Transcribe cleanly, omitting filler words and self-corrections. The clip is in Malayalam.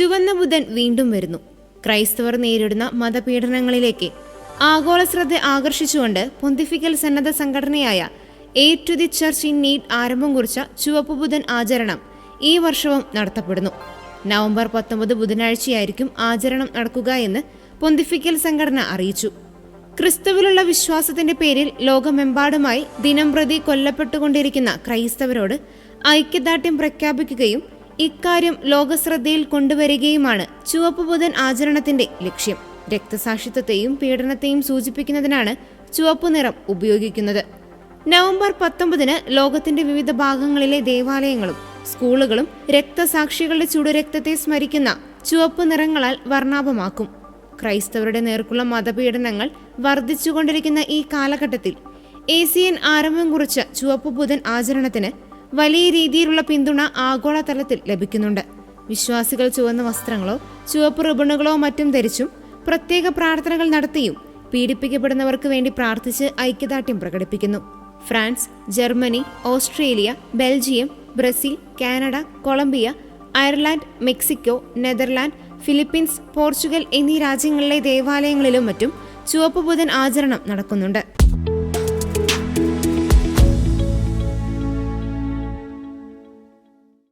ചുവന്ന ബുധൻ വീണ്ടും വരുന്നു. ക്രൈസ്തവർ നേരിടുന്ന മതപീഡനങ്ങളിലേക്ക് ആഗോള ശ്രദ്ധ ആകർഷിച്ചുകൊണ്ട് പൊന്തിഫിക്കൽ സന്നദ്ധ സംഘടനയായ Aid to the Church in Need ആരംഭം കുറിച്ച ചുവപ്പ് ബുധൻ ആചരണം ഈ വർഷവും നടത്തപ്പെടുന്നു. നവംബർ 19 ബുധനാഴ്ചയായിരിക്കും ആചരണം നടക്കുക എന്ന് പൊന്തിഫിക്കൽ സംഘടന അറിയിച്ചു. ക്രിസ്തുവിലുള്ള വിശ്വാസത്തിന്റെ പേരിൽ ലോകമെമ്പാടുമായി ദിനംപ്രതി കൊല്ലപ്പെട്ടുകൊണ്ടിരിക്കുന്ന ക്രൈസ്തവരോട് ഐക്യദാർഢ്യം പ്രഖ്യാപിക്കുകയും ഇക്കാര്യം ലോകശ്രദ്ധയിൽ കൊണ്ടുവരികയുമാണ് ചുവപ്പ് ബുധൻ ആചരണത്തിന്റെ ലക്ഷ്യം. രക്തസാക്ഷിത്വത്തെയും പീഡനത്തെയും സൂചിപ്പിക്കുന്നതിനാണ് ചുവപ്പ് നിറം ഉപയോഗിക്കുന്നത്. നവംബർ 19 ലോകത്തിന്റെ വിവിധ ഭാഗങ്ങളിലെ ദേവാലയങ്ങളും സ്കൂളുകളും രക്തസാക്ഷികളുടെ ചുടുരക്തത്തെ സ്മരിക്കുന്ന ചുവപ്പ് നിറങ്ങളാൽ വർണ്ണാഭമാക്കും. ക്രൈസ്തവരുടെ നേർക്കുള്ള മതപീഡനങ്ങൾ വർദ്ധിച്ചുകൊണ്ടിരിക്കുന്ന ഈ കാലഘട്ടത്തിൽ ACN ആരംഭം കുറിച്ച ചുവപ്പ് ബുധൻ ആചരണത്തിന് വലിയ രീതിയിലുള്ള പിന്തുണ ആഗോളതലത്തിൽ ലഭിക്കുന്നുണ്ട്. വിശ്വാസികൾ ചുവന്ന വസ്ത്രങ്ങളോ ചുവപ്പ് റിബണുകളോ മറ്റും ധരിച്ചും പ്രത്യേക പ്രാർത്ഥനകൾ നടത്തിയും പീഡിപ്പിക്കപ്പെടുന്നവർക്ക് വേണ്ടി പ്രാർത്ഥിച്ച് ഐക്യദാർഢ്യം പ്രകടിപ്പിക്കുന്നു. France, Germany, Australia, Belgium, Brazil, Canada, Colombia, Ireland, Mexico, Netherland, Philippines, Portugal എന്നീ രാജ്യങ്ങളിലെ ദേവാലയങ്ങളിലും മറ്റും ചുവപ്പ് ബുധൻ ആചരണം നടക്കുന്നുണ്ട്.